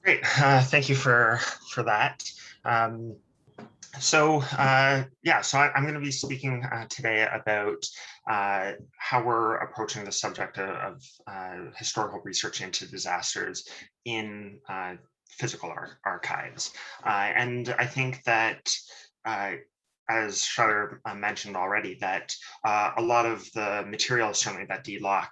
Great. Thank you for that. Um, I'm going to be speaking today about how we're approaching the subject of historical research into disasters in physical archives. And I think that, uh, as Schuyler mentioned already, that a lot of the material, certainly that dLOC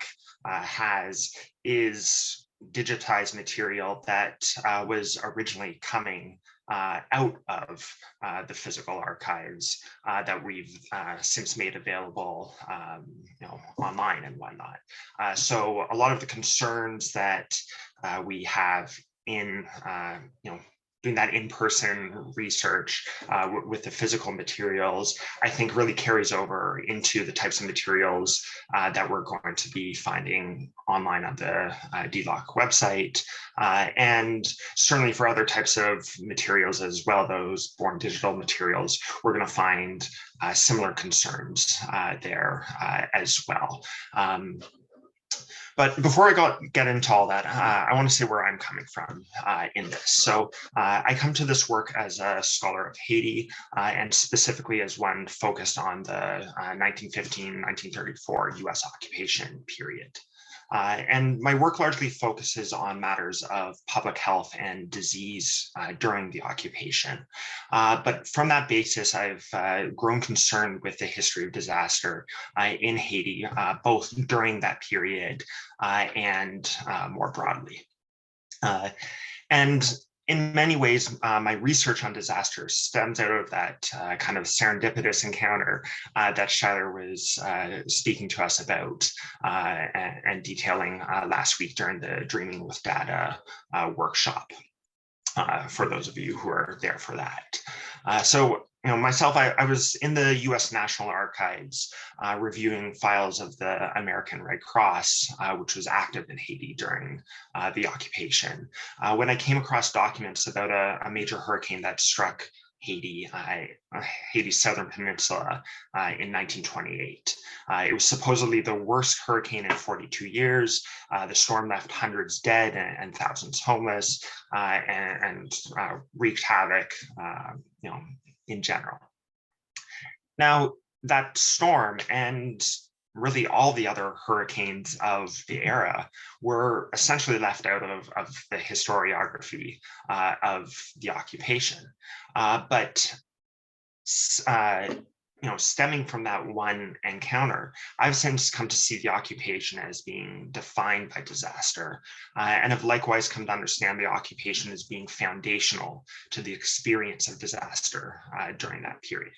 has, is digitized material that was originally coming out of the physical archives that we've since made available, online and whatnot. So a lot of the concerns that we have in, doing that in-person research with the physical materials, I think really carries over into the types of materials that we're going to be finding online on the dLOC website, and certainly for other types of materials as well, those born digital materials, we're going to find similar concerns there as well. But before I get into all that, I want to say where I'm coming from in this. So I come to this work as a scholar of Haiti, and specifically as one focused on the 1915-1934 US occupation period. And my work largely focuses on matters of public health and disease during the occupation. But from that basis, I've grown concerned with the history of disaster in Haiti, both during that period and more broadly. And in many ways, my research on disasters stems out of that kind of serendipitous encounter that Schuyler was speaking to us about and detailing last week during the Dreaming with Data workshop, for those of you who are there for that. Myself, I was in the US National Archives reviewing files of the American Red Cross, which was active in Haiti during the occupation, when I came across documents about a major hurricane that struck Haiti, Haiti's southern peninsula in 1928. It was supposedly the worst hurricane in 42 years. The storm left hundreds dead and thousands homeless, and wreaked havoc, in general. Now, that storm and really all the other hurricanes of the era were essentially left out of the historiography of the occupation. But stemming from that one encounter, I've since come to see the occupation as being defined by disaster, and have likewise come to understand the occupation as being foundational to the experience of disaster during that period.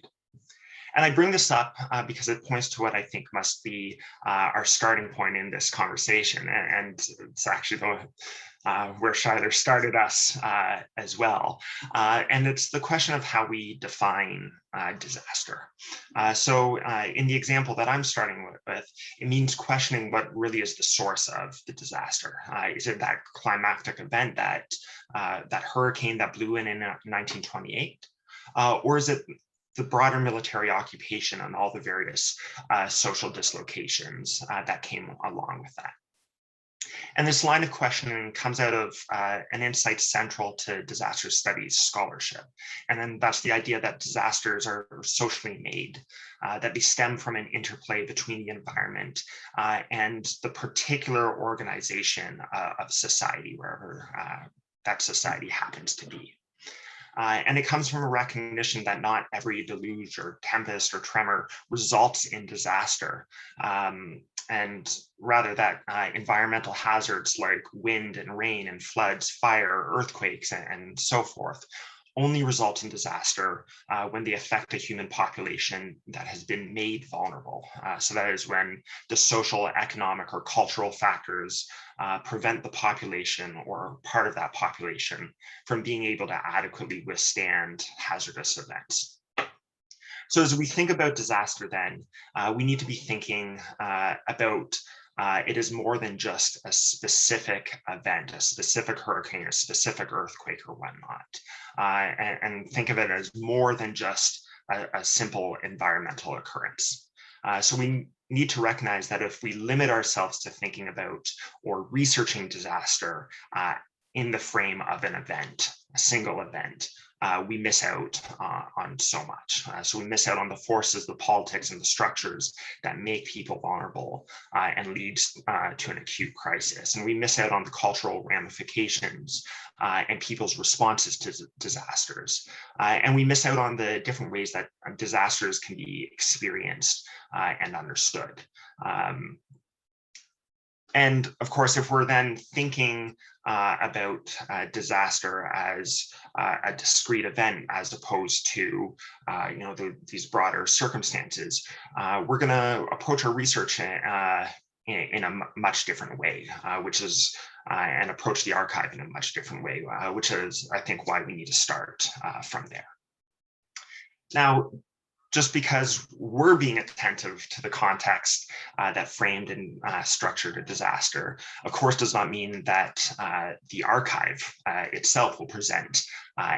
And I bring this up because it points to what I think must be our starting point in this conversation. And it's actually where Schuyler started us as well. And it's the question of how we define disaster. In the example that I'm starting with, it means questioning what really is the source of the disaster. Is it that climactic event, that hurricane that blew in 1928? Or is it the broader military occupation and all the various social dislocations that came along with that? And this line of questioning comes out of an insight central to disaster studies scholarship. And then that's the idea that disasters are socially made, that they stem from an interplay between the environment and the particular organization of society, wherever that society happens to be. And it comes from a recognition that not every deluge or tempest or tremor results in disaster, and rather that environmental hazards like wind and rain and floods, fire, earthquakes, and so forth only result in disaster when they affect a human population that has been made vulnerable. So that is when the social, economic, or cultural factors prevent the population or part of that population from being able to adequately withstand hazardous events. So as we think about disaster then, we need to be thinking about it is more than just a specific event, a specific hurricane, a specific earthquake or whatnot, and think of it as more than just a simple environmental occurrence. So we need to recognize that if we limit ourselves to thinking about or researching disaster in the frame of an event, a single event, we miss out on so much. So we miss out on the forces, the politics, and the structures that make people vulnerable and leads to an acute crisis. And we miss out on the cultural ramifications and people's responses to disasters. And we miss out on the different ways that disasters can be experienced and understood. And of course, if we're then thinking about disaster as a discrete event, as opposed to these broader circumstances, we're going to approach our research in a much different way, which is and approach the archive in a much different way, which is, I think, why we need to start from there. Now, just because we're being attentive to the context that framed and structured a disaster, of course, does not mean that the archive itself will present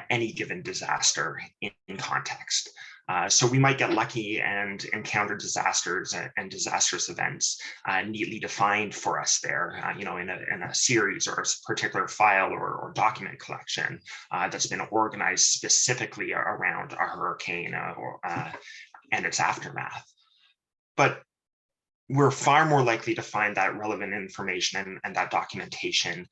any given disaster in context. So we might get lucky and encounter disasters and disastrous events neatly defined for us there, in a series or a particular file or document collection that's been organized specifically around a hurricane and its aftermath. But we're far more likely to find that relevant information and that documentation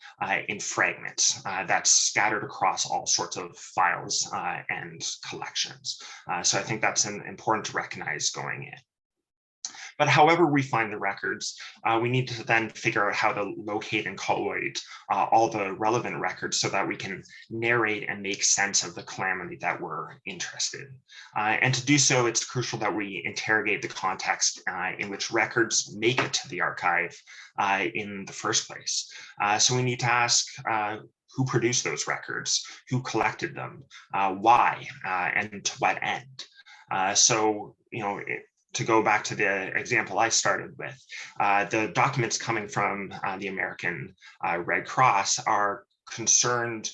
in fragments that's scattered across all sorts of files and collections. So I think that's important to recognize going in. But however we find the records, we need to then figure out how to locate and collate all the relevant records so that we can narrate and make sense of the calamity that we're interested in. And to do so, it's crucial that we interrogate the context in which records make it to the archive in the first place. So we need to ask, who produced those records, who collected them, why, and to what end. To go back to the example I started with, the documents coming from the American Red Cross are concerned,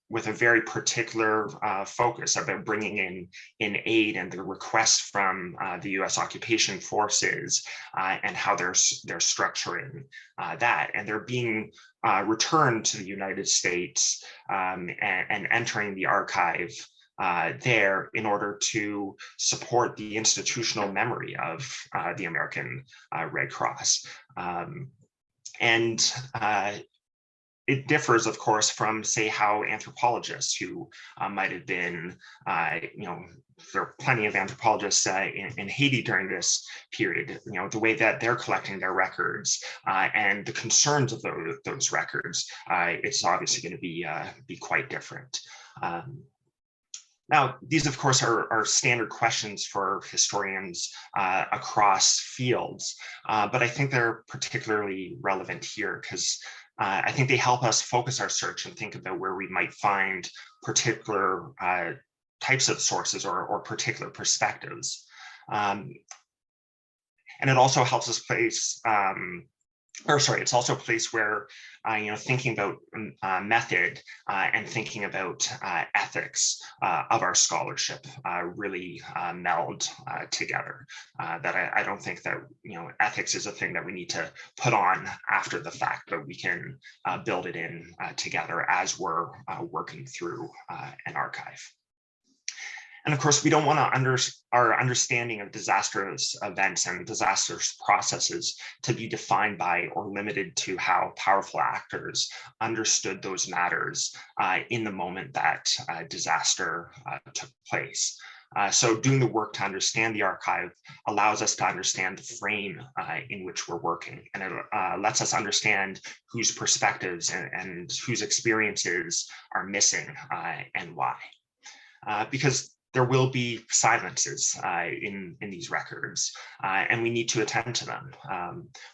with a very particular focus about bringing in aid and the requests from the U.S. occupation forces and how they're structuring that. And they're being returned to the United States and entering the archive there in order to support the institutional memory of the American Red Cross. It differs, of course, from, say, how anthropologists who might have been, there are plenty of anthropologists in Haiti during this period, the way that they're collecting their records and the concerns of those records, it's obviously going to be quite different. Now, these, of course, are standard questions for historians across fields, but I think they're particularly relevant here because I think they help us focus our search and think about where we might find particular types of sources or particular perspectives. And it also helps us place it's also a place where, thinking about method and thinking about ethics of our scholarship really meld together. That I don't think that, ethics is a thing that we need to put on after the fact, but we can build it in together as we're working through an archive. And of course, we don't want our understanding of disastrous events and disastrous processes to be defined by or limited to how powerful actors understood those matters in the moment that disaster took place. So doing the work to understand the archive allows us to understand the frame in which we're working, and it lets us understand whose perspectives and whose experiences are missing and why. Because there will be silences in these records, and we need to attend to them.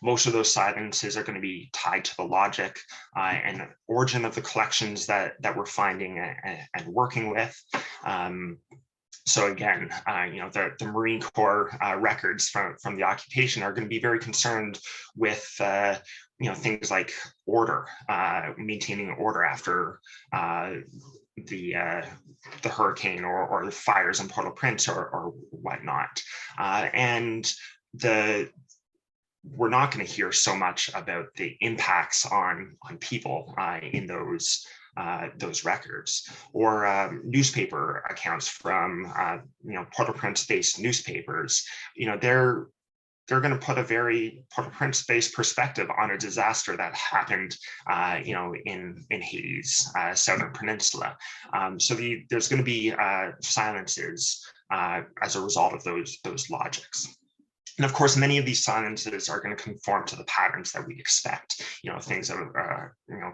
Most of those silences are going to be tied to the logic and origin of the collections that we're finding and working with. So again, the Marine Corps records from the occupation are going to be very concerned with things like order, maintaining order after the hurricane or the fires in Port-au-Prince or whatnot, and the we're not going to hear so much about the impacts on people in those records, or newspaper accounts from Port-au-Prince-based newspapers. They're going to put a very Port-au-Prince-based perspective on a disaster that happened, in Haiti's southern peninsula. So there's going to be silences as a result of those logics. And of course, many of these silences are going to conform to the patterns that we expect, things of,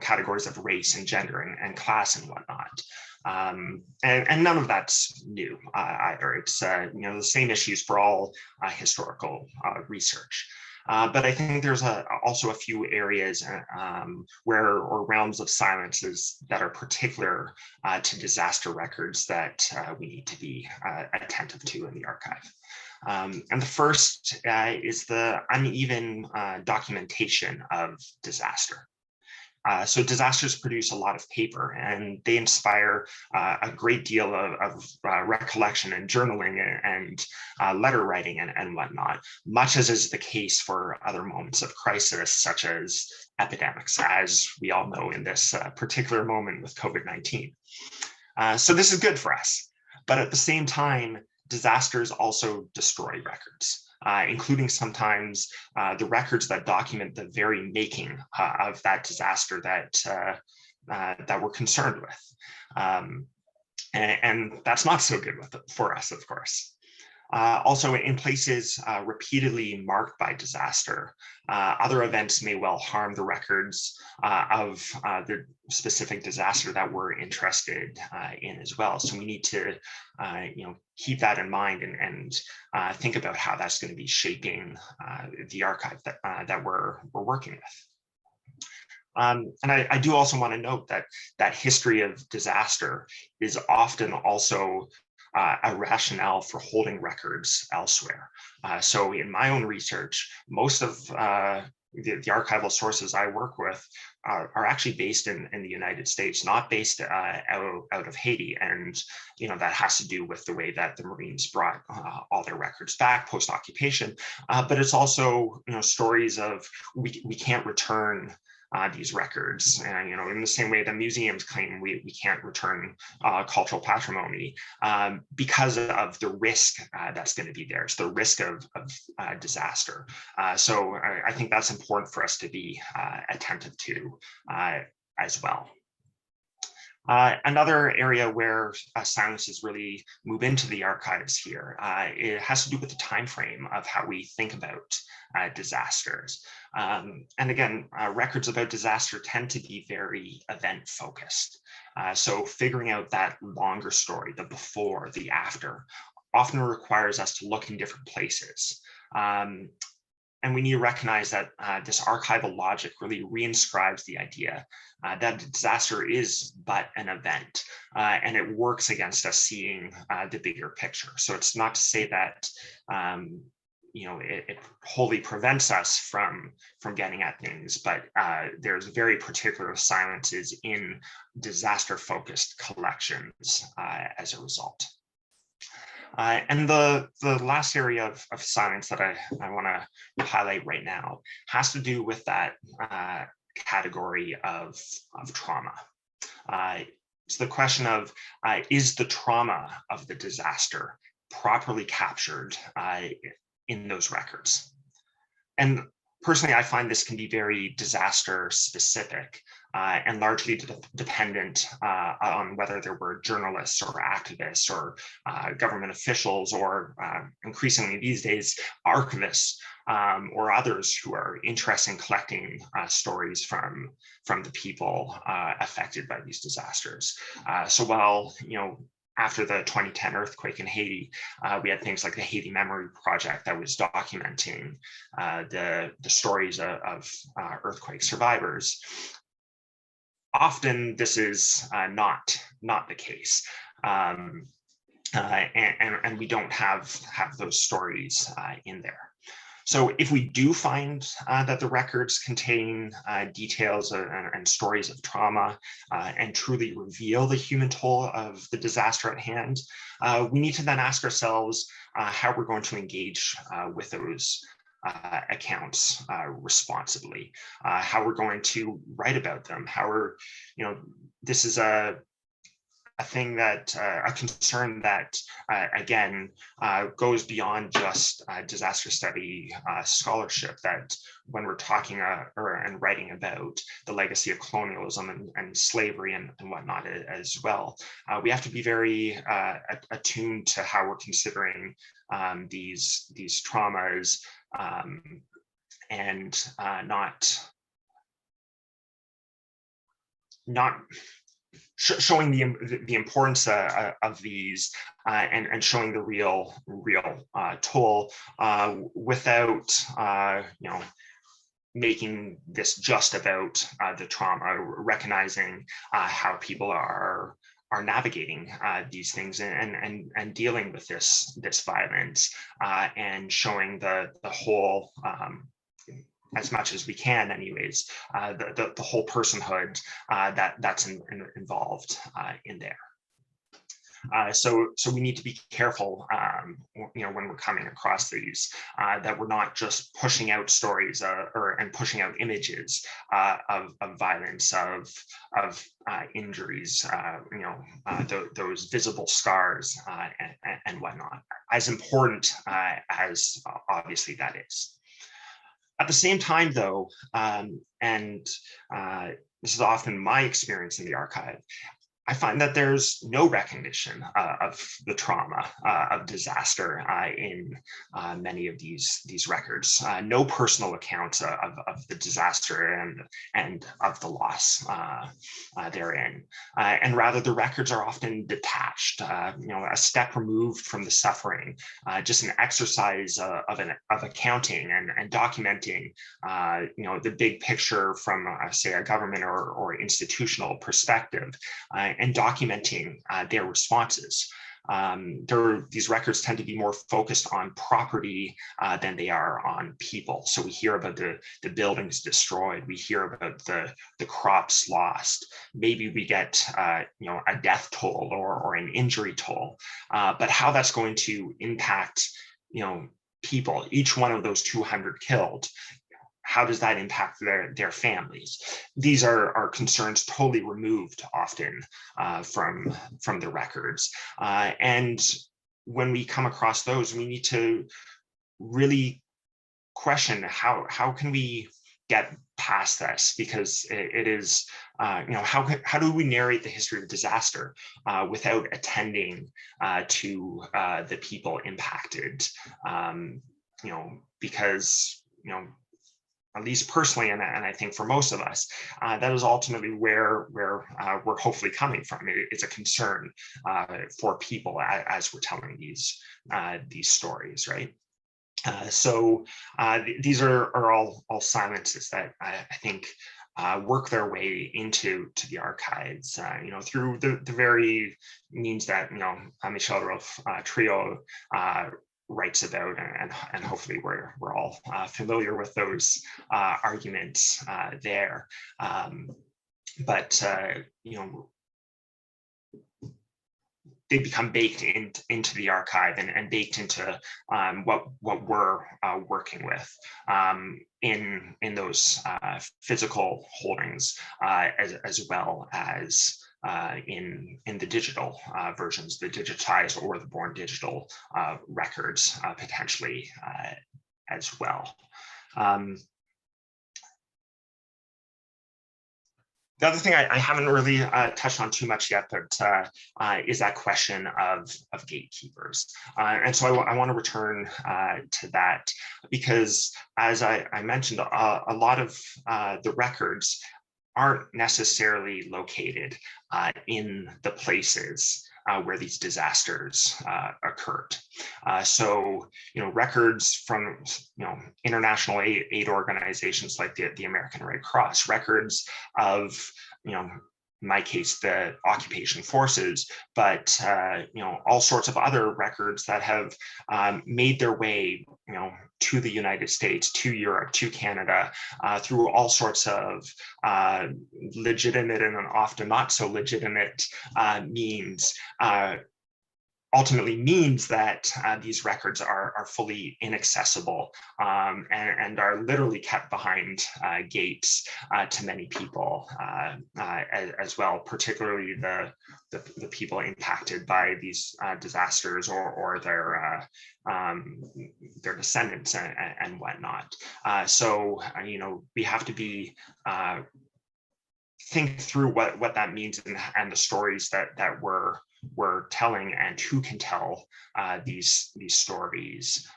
categories of race and gender and class and whatnot. And none of that's new either. It's, the same issues for all historical research. But I think there's also a few areas or realms of silences that are particular to disaster records that we need to be attentive to in the archive. And the first is the uneven documentation of disaster. So disasters produce a lot of paper, and they inspire a great deal of recollection and journaling and letter writing and whatnot, much as is the case for other moments of crisis, such as epidemics, as we all know in this particular moment with COVID-19. So this is good for us, but at the same time, disasters also destroy records, including sometimes the records that document the very making of that disaster that we're concerned with. And that's not so good for us, of course. Also, in places repeatedly marked by disaster, other events may well harm the records of the specific disaster that we're interested in as well. So we need to, keep that in mind and think about how that's going to be shaping the archive that we're working with. And I do also want to note that history of disaster is often also a rationale for holding records elsewhere. So in my own research, most of the archival sources I work with are actually based in the United States, not based out of Haiti. And, that has to do with the way that the Marines brought all their records back post-occupation. But it's also, stories of we can't return these records, and in the same way that museums claim we can't return cultural patrimony because of the risk that's going to be there. It's the risk of disaster. So I think that's important for us to be attentive to as well. Another area where silences really move into the archives here, it has to do with the time frame of how we think about disasters. And again, records about disaster tend to be very event focused. So figuring out that longer story, the before, the after, often requires us to look in different places. And we need to recognize that this archival logic really reinscribes the idea that a disaster is but an event, and it works against us seeing the bigger picture. So it's not to say that it wholly prevents us from getting at things, but there's very particular silences in disaster-focused collections as a result. And the last area of science that I want to highlight right now has to do with that category of trauma. It's the question of, is the trauma of the disaster properly captured in those records? And personally, I find this can be very disaster specific and largely dependent on whether there were journalists or activists or government officials or increasingly these days, archivists or others who are interested in collecting stories from the people affected by these disasters. So while, after the 2010 earthquake in Haiti, we had things like the Haiti Memory Project that was documenting the stories of earthquake survivors. Often this is not the case, and we don't have those stories in there. So if we do find that the records contain details and stories of trauma and truly reveal the human toll of the disaster at hand, we need to then ask ourselves how we're going to engage with those accounts responsibly, how we're going to write about them, how we're, this is a thing that, a concern that, again, goes beyond just disaster study scholarship, that when we're talking and writing about the legacy of colonialism and slavery and whatnot as well, we have to be very attuned to how we're considering these traumas, and not showing the importance of these, and showing the real toll, without making this just about the trauma, recognizing how people are navigating these things and dealing with this violence, and showing the whole, as much as we can anyways, the whole personhood that's involved in there. So we need to be careful, when we're coming across these, that we're not just pushing out stories and pushing out images of violence, of injuries, those visible scars and whatnot, as important as obviously that is. At the same time, though, and this is often my experience in the archive, I find that there's no recognition of the trauma of disaster in many of these records. No personal accounts of the disaster and of the loss therein. And rather, the records are often detached, a step removed from the suffering, just an exercise of accounting and documenting, the big picture from, say, a government or institutional perspective. And documenting their responses. These records tend to be more focused on property than they are on people. So we hear about the buildings destroyed. We hear about the crops lost. Maybe we get a death toll or an injury toll. But how that's going to impact people, each one of those 200 killed, how does that impact their families? These are concerns totally removed often from the records. And when we come across those, we need to really question how can we get past this, because it is, how do we narrate the history of disaster without attending to the people impacted? Because, at least personally, and I think for most of us, that is ultimately where we're hopefully coming from. It's a concern for people as we're telling these stories, right? So these are all silences that I think work their way into the archives, through the very means that Michel Trio writes about, and hopefully we're all familiar with those arguments there. But they become baked into the archive and baked into what we're working with in those physical holdings, as well as in the digital versions, the digitized or the born digital records, potentially as well. The other thing I haven't really touched on too much yet, but is that question of gatekeepers. And so I want to return to that, because as I mentioned, a lot of the records aren't necessarily located in the places where these disasters occurred. So, records from, international aid organizations like the American Red Cross, records of, in my case, the occupation forces, but, all sorts of other records that have made their way, to the United States, to Europe, to Canada, through all sorts of legitimate and often not so legitimate means, ultimately means that these records are fully inaccessible and are literally kept behind gates to many people as well, particularly the people impacted by these disasters or their descendants and whatnot. So we have to be think through what that means and the stories that we're telling and who can tell these stories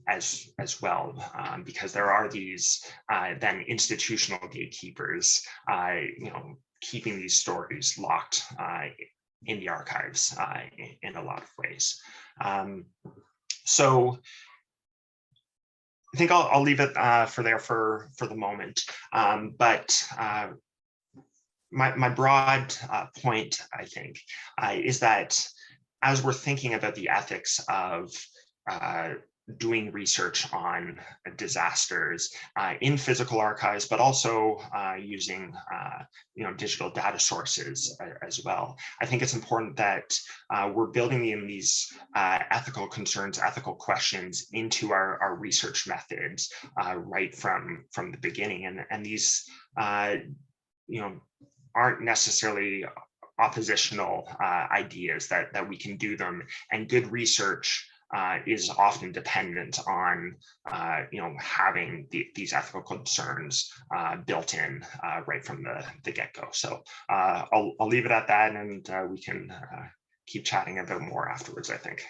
as well, because there are these then institutional gatekeepers, keeping these stories locked in the archives in a lot of ways. So I think I'll leave it for the moment, but my broad point, I think, is that as we're thinking about the ethics of doing research on disasters in physical archives, but also using digital data sources as well, I think it's important that we're building in these ethical concerns, ethical questions into our research methods right from the beginning, and these aren't necessarily oppositional ideas, that we can do them, and good research is often dependent on having these ethical concerns built in right from the get-go. So I'll leave it at that, and we can keep chatting a bit more afterwards, I think.